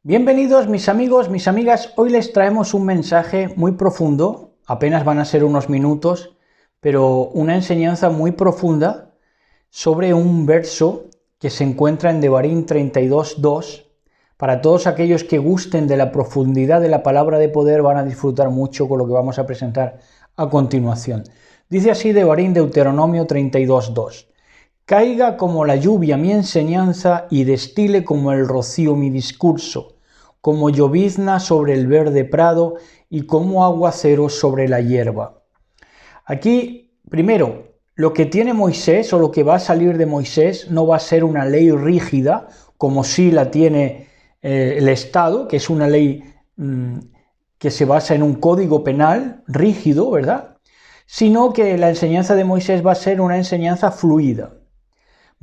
Bienvenidos mis amigos, mis amigas, hoy les traemos un mensaje muy profundo, apenas van a ser unos minutos, pero una enseñanza muy profunda sobre un verso que se encuentra en Devarim 32:2. Para todos aquellos que gusten de la profundidad de la palabra de poder van a disfrutar mucho con lo que vamos a presentar a continuación. Dice así Devarim, Deuteronomio 32:2. Caiga como la lluvia mi enseñanza y destile como el rocío mi discurso, como llovizna sobre el verde prado y como aguacero sobre la hierba. Aquí, primero, lo que tiene Moisés o lo que va a salir de Moisés no va a ser una ley rígida, como sí la tiene el Estado, que es una ley que se basa en un código penal rígido, ¿verdad? Sino que la enseñanza de Moisés va a ser una enseñanza fluida.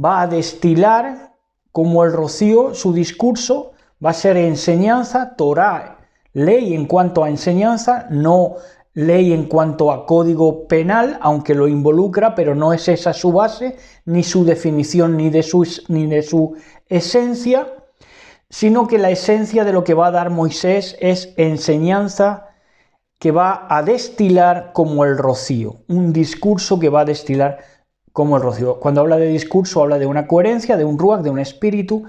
Va a destilar como el rocío su discurso, va a ser enseñanza, Torá, ley en cuanto a enseñanza, no ley en cuanto a código penal, aunque lo involucra, pero no es esa su base, ni su definición, ni de su esencia, sino que la esencia de lo que va a dar Moisés es enseñanza que va a destilar como el rocío, un discurso que va a destilar como el rocío. Cuando habla de discurso, habla de una coherencia, de un ruach, de un espíritu,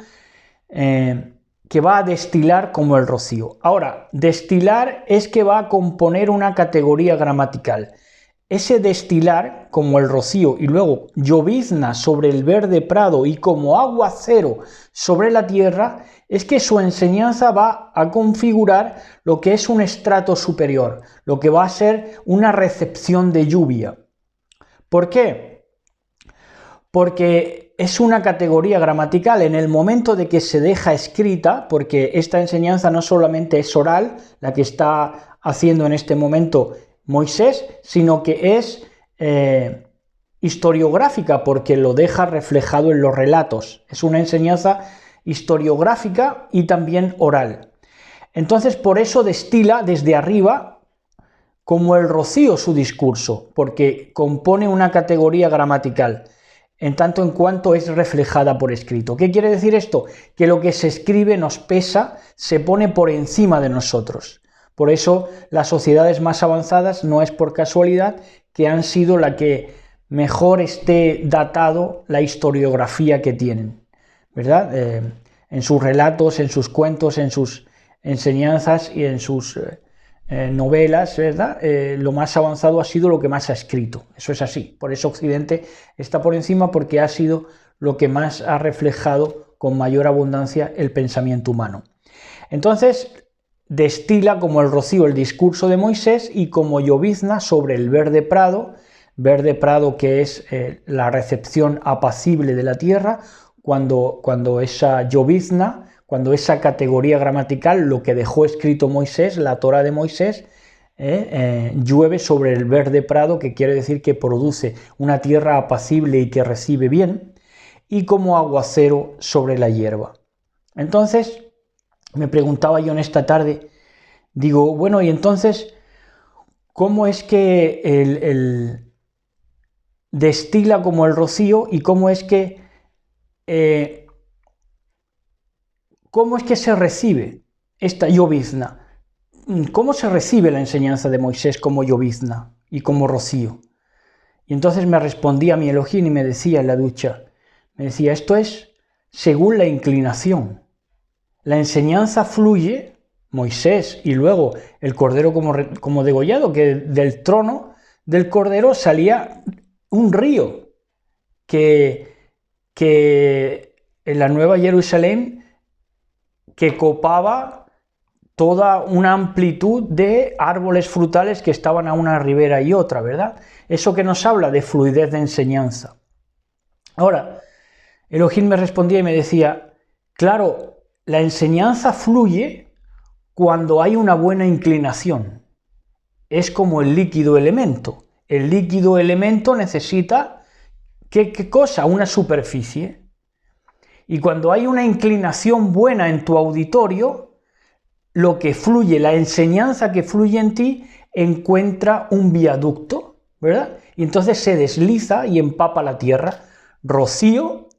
que va a destilar como el rocío. Ahora, destilar es que va a componer una categoría gramatical. Ese destilar, como el rocío, y luego llovizna sobre el verde prado y como aguacero sobre la tierra, es que su enseñanza va a configurar lo que es un estrato superior, lo que va a ser una recepción de lluvia. ¿Por qué? Porque es una categoría gramatical en el momento de que se deja escrita, porque esta enseñanza no solamente es oral, la que está haciendo en este momento Moisés, sino que es historiográfica, porque lo deja reflejado en los relatos. Es una enseñanza historiográfica y también oral. Entonces, por eso destila desde arriba como el rocío su discurso, porque compone una categoría gramatical, en tanto en cuanto es reflejada por escrito. ¿Qué quiere decir esto? Que lo que se escribe nos pesa, se pone por encima de nosotros. Por eso las sociedades más avanzadas no es por casualidad que han sido la que mejor esté datado la historiografía que tienen, ¿verdad? En sus relatos, en sus cuentos, en sus enseñanzas y en sus novelas, ¿verdad? Lo más avanzado ha sido lo que más ha escrito. Eso es así. Por eso Occidente está por encima, porque ha sido lo que más ha reflejado con mayor abundancia el pensamiento humano. Entonces, destila como el rocío el discurso de Moisés y como llovizna sobre el verde prado que es la recepción apacible de la tierra, cuando esa llovizna, cuando esa categoría gramatical, lo que dejó escrito Moisés, la Torá de Moisés, llueve sobre el verde prado, que quiere decir que produce una tierra apacible y que recibe bien, y como aguacero sobre la hierba. Entonces, me preguntaba yo en esta tarde, digo, bueno, y entonces, ¿cómo es que el destila como el rocío y cómo es que se recibe esta llovizna? ¿Cómo se recibe la enseñanza de Moisés como llovizna y como rocío? Y entonces me respondía mi Elohim y me decía en la ducha, me decía, esto es según la inclinación. La enseñanza fluye, Moisés y luego el cordero como degollado, que del trono del cordero salía un río que en la Nueva Jerusalén que copaba toda una amplitud de árboles frutales que estaban a una ribera y otra, ¿verdad? Eso que nos habla de fluidez de enseñanza. Ahora, Elohim me respondía y me decía, claro, la enseñanza fluye cuando hay una buena inclinación. Es como el líquido elemento. El líquido elemento necesita, ¿qué cosa? Una superficie. Y cuando hay una inclinación buena en tu auditorio, lo que fluye, la enseñanza que fluye en ti, encuentra un viaducto, ¿verdad? Y entonces se desliza y empapa la tierra, rocío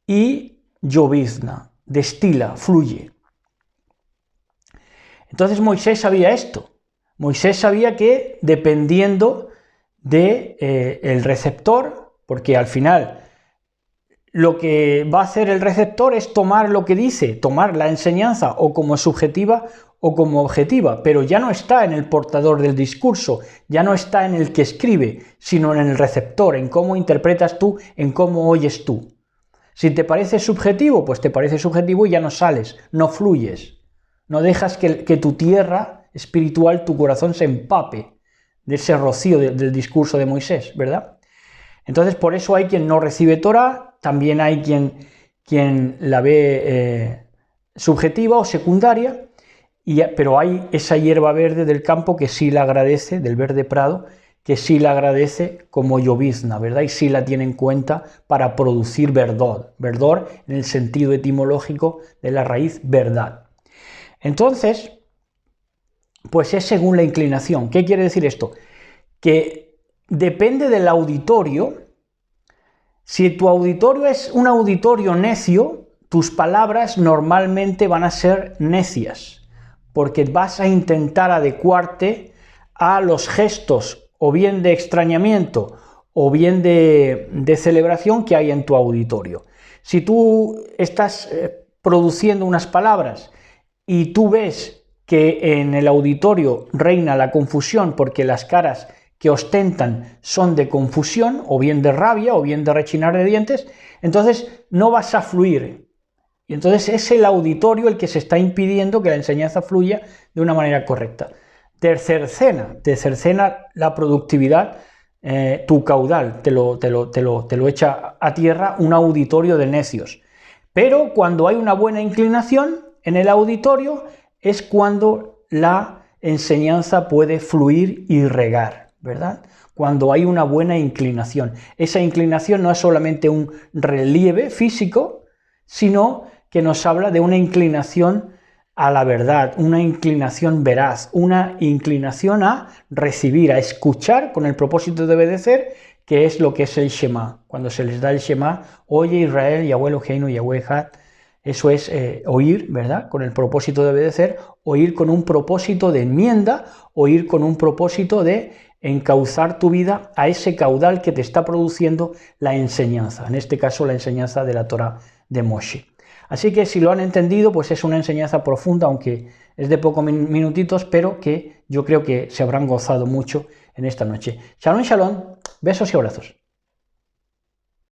y llovizna, destila, fluye. Entonces Moisés sabía esto. Moisés sabía que dependiendo del receptor, porque al final lo que va a hacer el receptor es tomar lo que dice, tomar la enseñanza o como subjetiva o como objetiva, pero ya no está en el portador del discurso, ya no está en el que escribe, sino en el receptor, en cómo interpretas tú, en cómo oyes tú. Si te parece subjetivo, pues te parece subjetivo y ya no sales, no fluyes, no dejas que tu tierra espiritual, tu corazón se empape de ese rocío del discurso de Moisés, ¿verdad? Entonces por eso hay quien no recibe Torah, también hay quien la ve subjetiva o secundaria, pero hay esa hierba verde del campo que sí la agradece, del verde prado, que sí la agradece como llovizna, ¿verdad? Y sí la tiene en cuenta para producir verdor, verdor en el sentido etimológico de la raíz verdad. Entonces, pues es según la inclinación. ¿Qué quiere decir esto? Que depende del auditorio. Si tu auditorio es un auditorio necio, tus palabras normalmente van a ser necias, porque vas a intentar adecuarte a los gestos o bien de extrañamiento o bien de celebración que hay en tu auditorio. Si tú estás produciendo unas palabras y tú ves que en el auditorio reina la confusión porque las caras que ostentan son de confusión, o bien de rabia, o bien de rechinar de dientes, entonces no vas a fluir. Y entonces es el auditorio el que se está impidiendo que la enseñanza fluya de una manera correcta. Te cercena la productividad, tu caudal, te lo echa a tierra un auditorio de necios. Pero cuando hay una buena inclinación en el auditorio es cuando la enseñanza puede fluir y regar, ¿verdad? Cuando hay una buena inclinación. Esa inclinación no es solamente un relieve físico, sino que nos habla de una inclinación a la verdad, una inclinación veraz, una inclinación a recibir, a escuchar con el propósito de obedecer, que es lo que es el Shema. Cuando se les da el Shema, oye Israel, Yahweh Eloheinu, Yahweh Echad, eso es oír, ¿verdad? Con el propósito de obedecer, oír con un propósito de enmienda, oír con un propósito de encauzar tu vida a ese caudal que te está produciendo la enseñanza, en este caso la enseñanza de la Torah de Moshe. Así que si lo han entendido, pues es una enseñanza profunda, aunque es de pocos minutitos, pero que yo creo que se habrán gozado mucho en esta noche. Shalom, shalom, besos y abrazos.